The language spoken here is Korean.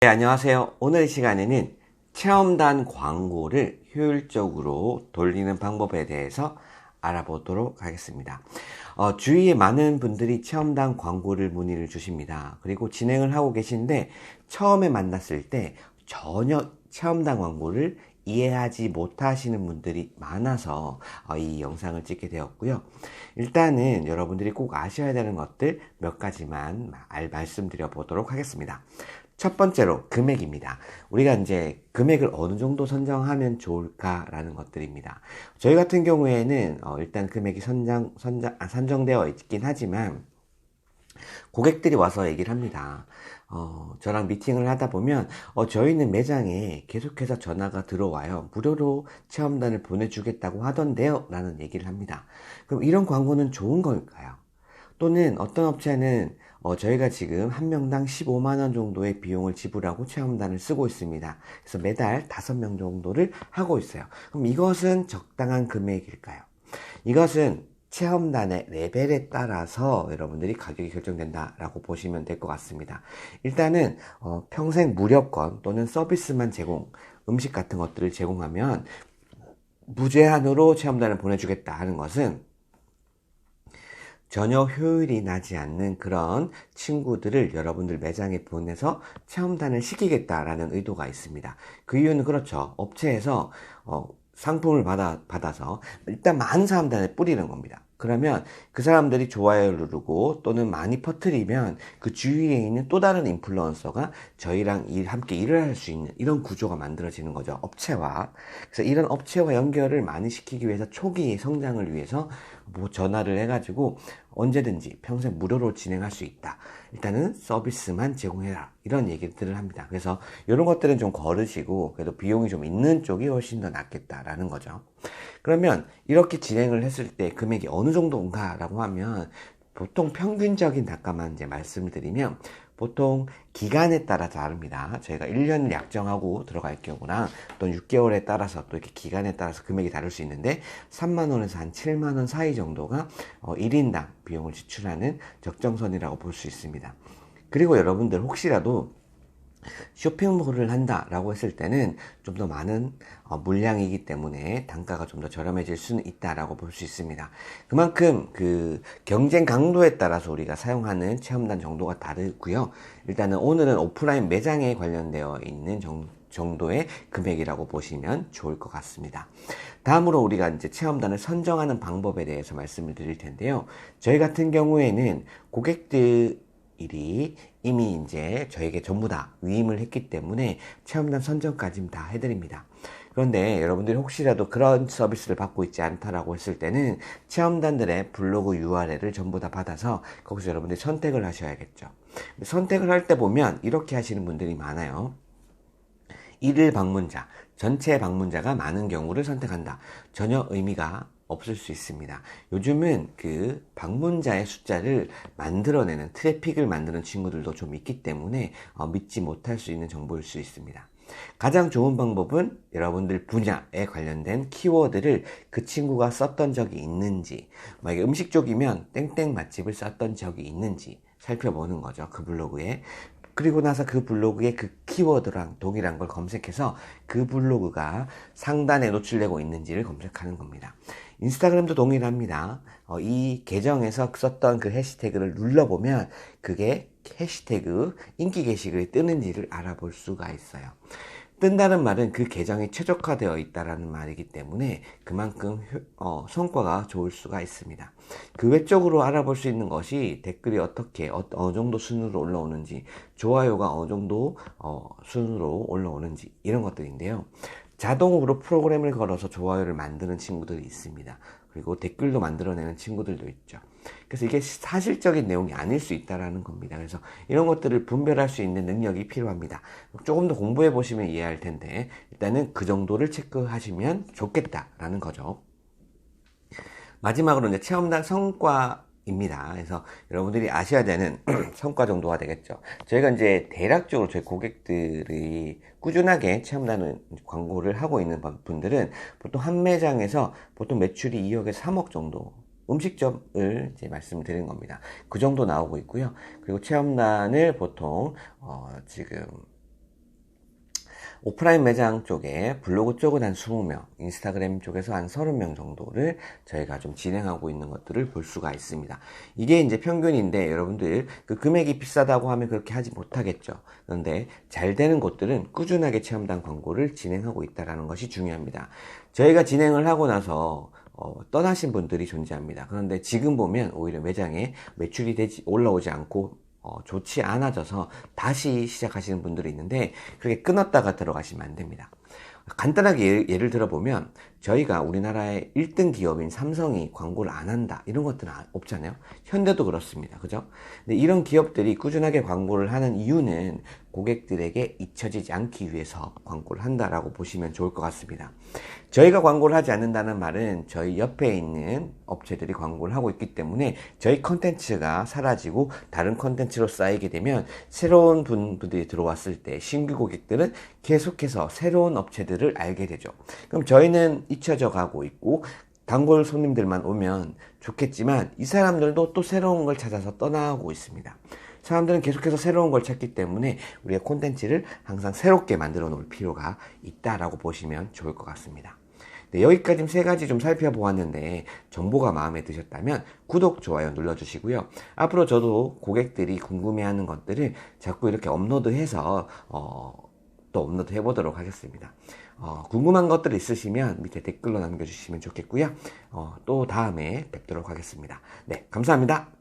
네, 안녕하세요. 오늘 시간에는 체험단 광고를 효율적으로 돌리는 방법에 대해서 알아보도록 하겠습니다. 주위에 많은 분들이 체험단 광고를 문의를 주십니다. 그리고 진행을 하고 계신데 처음에 만났을 때 전혀 체험단 광고를 이해하지 못하시는 분들이 많아서 이 영상을 찍게 되었고요. 일단은 여러분들이 꼭 아셔야 되는 것들 몇 가지만 말씀드려 보도록 하겠습니다. 첫 번째로 금액입니다. 우리가 이제 금액을 어느 정도 선정하면 좋을까라는 것들입니다. 저희 같은 경우에는 일단 금액이 산정되어 있긴 하지만 고객들이 와서 얘기를 합니다. 저랑 미팅을 하다 보면 저희는 매장에 계속해서 전화가 들어와요. 무료로 체험단을 보내주겠다고 하던데요 라는 얘기를 합니다. 그럼 이런 광고는 좋은 걸까요? 또는 어떤 업체는 저희가 지금 한 명당 15만원 정도의 비용을 지불하고 체험단을 쓰고 있습니다. 그래서 매달 5명 정도를 하고 있어요. 그럼 이것은 적당한 금액일까요? 이것은 체험단의 레벨에 따라서 여러분들이 가격이 결정된다라고 보시면 될 것 같습니다. 일단은 평생 무료권 또는 서비스만 제공, 음식 같은 것들을 제공하면 무제한으로 체험단을 보내주겠다 하는 것은 전혀 효율이 나지 않는 그런 친구들을 여러분들 매장에 보내서 체험단을 시키겠다라는 의도가 있습니다. 그 이유는 그렇죠. 업체에서 상품을 받아서 일단 많은 사람들한테 뿌리는 겁니다. 그러면 그 사람들이 좋아요를 누르고 또는 많이 퍼뜨리면 그 주위에 있는 또 다른 인플루언서가 저희랑 함께 일을 할 수 있는 이런 구조가 만들어지는 거죠. 업체와. 그래서 이런 업체와 연결을 많이 시키기 위해서 초기 성장을 위해서 뭐 전화를 해가지고 언제든지 평생 무료로 진행할 수 있다. 일단은 서비스만 제공해라. 이런 얘기들을 합니다. 그래서 이런 것들은 좀 거르시고 그래도 비용이 좀 있는 쪽이 훨씬 더 낫겠다라는 거죠. 그러면 이렇게 진행을 했을 때 금액이 어느 정도인가라고 하면 보통 평균적인 단가만 이제 말씀을 드리면 보통 기간에 따라 다릅니다. 저희가 1년을 약정하고 들어갈 경우랑 또 6개월에 따라서 또 이렇게 기간에 따라서 금액이 다를 수 있는데 3만원에서 한 7만원 사이 정도가 1인당 비용을 지출하는 적정선이라고 볼 수 있습니다. 그리고 여러분들 혹시라도 쇼핑몰을 한다라고 했을 때는 좀 더 많은 물량이기 때문에 단가가 좀 더 저렴해질 수는 있다라고 볼 수 있습니다. 그만큼 그 경쟁 강도에 따라서 우리가 사용하는 체험단 정도가 다르고요. 일단은 오늘은 오프라인 매장에 관련되어 있는 정도의 금액이라고 보시면 좋을 것 같습니다. 다음으로 우리가 이제 체험단을 선정하는 방법에 대해서 말씀을 드릴 텐데요. 저희 같은 경우에는 고객들 일이 이미 이제 저에게 전부 다 위임을 했기 때문에 체험단 선정까지 다 해드립니다. 그런데 여러분들이 혹시라도 그런 서비스를 받고 있지 않다라고 했을 때는 체험단들의 블로그 URL을 전부 다 받아서 거기서 여러분들이 선택을 하셔야겠죠. 선택을 할 때 보면 이렇게 하시는 분들이 많아요. 일일 방문자, 전체 방문자가 많은 경우를 선택한다. 전혀 의미가 없을 수 있습니다. 요즘은 그 방문자의 숫자를 만들어내는 트래픽을 만드는 친구들도 좀 있기 때문에 믿지 못할 수 있는 정보일 수 있습니다. 가장 좋은 방법은 여러분들 분야에 관련된 키워드를 그 친구가 썼던 적이 있는지, 만약에 음식 쪽이면 땡땡 맛집을 썼던 적이 있는지 살펴보는 거죠. 그 블로그에. 그리고 나서 그 블로그에 그 키워드랑 동일한 걸 검색해서 그 블로그가 상단에 노출되고 있는지를 검색하는 겁니다. 인스타그램도 동일합니다. 이 계정에서 썼던 그 해시태그를 눌러보면 그게 해시태그 인기 게시글에 뜨는지를 알아볼 수가 있어요. 뜬다는 말은 그 계정이 최적화되어 있다는 말이기 때문에 그만큼 성과가 좋을 수가 있습니다. 그 외적으로 알아볼 수 있는 것이 댓글이 어떻게 어느 정도 순으로 올라오는지, 좋아요가 어느 정도 순으로 올라오는지 이런 것들인데요. 자동으로 프로그램을 걸어서 좋아요를 만드는 친구들이 있습니다. 그리고 댓글도 만들어내는 친구들도 있죠. 그래서 이게 사실적인 내용이 아닐 수 있다는 겁니다. 그래서 이런 것들을 분별할 수 있는 능력이 필요합니다. 조금 더 공부해 보시면 이해할 텐데 일단은 그 정도를 체크하시면 좋겠다라는 거죠. 마지막으로 이제 체험단 성과입니다. 그래서 여러분들이 아셔야 되는 성과 정도가 되겠죠. 저희가 이제 대략적으로 저희 고객들이 꾸준하게 체험단을 광고를 하고 있는 분들은 보통 한 매장에서 보통 매출이 2억에서 3억 정도 음식점을 이제 말씀드리는 겁니다. 그 정도 나오고 있고요. 그리고 체험단을 보통 지금 오프라인 매장 쪽에 블로그 쪽은 한 20명, 인스타그램 쪽에서 한 30명 정도를 저희가 좀 진행하고 있는 것들을 볼 수가 있습니다. 이게 이제 평균인데 여러분들 그 금액이 비싸다고 하면 그렇게 하지 못하겠죠. 그런데 잘 되는 곳들은 꾸준하게 체험단 광고를 진행하고 있다는 것이 중요합니다. 저희가 진행을 하고 나서 떠나신 분들이 존재합니다. 그런데 지금 보면 오히려 매장에 매출이 올라오지 않고 좋지 않아져서 다시 시작하시는 분들이 있는데 그렇게 끊었다가 들어가시면 안 됩니다. 간단하게 예를 들어보면 저희가 우리나라의 1등 기업인 삼성이 광고를 안 한다 이런 것들은 없잖아요. 현대도 그렇습니다. 그죠? 근데 이런 기업들이 꾸준하게 광고를 하는 이유는 고객들에게 잊혀지지 않기 위해서 광고를 한다라고 보시면 좋을 것 같습니다. 저희가 광고를 하지 않는다는 말은 저희 옆에 있는 업체들이 광고를 하고 있기 때문에 저희 컨텐츠가 사라지고 다른 컨텐츠로 쌓이게 되면 새로운 분들이 들어왔을 때 신규 고객들은 계속해서 새로운 업체들을 알게 되죠. 그럼 저희는 잊혀져 가고 있고 단골 손님들만 오면 좋겠지만 이 사람들도 또 새로운 걸 찾아서 떠나고 있습니다. 사람들은 계속해서 새로운 걸 찾기 때문에 우리의 콘텐츠를 항상 새롭게 만들어 놓을 필요가 있다라고 보시면 좋을 것 같습니다. 네, 여기까지 세 가지 좀 살펴보았는데 정보가 마음에 드셨다면 구독, 좋아요 눌러주시고요. 앞으로 저도 고객들이 궁금해하는 것들을 자꾸 이렇게 업로드해서 또 업로드 해보도록 하겠습니다. 궁금한 것들 있으시면 밑에 댓글로 남겨주시면 좋겠고요. 또 다음에 뵙도록 하겠습니다. 네, 감사합니다.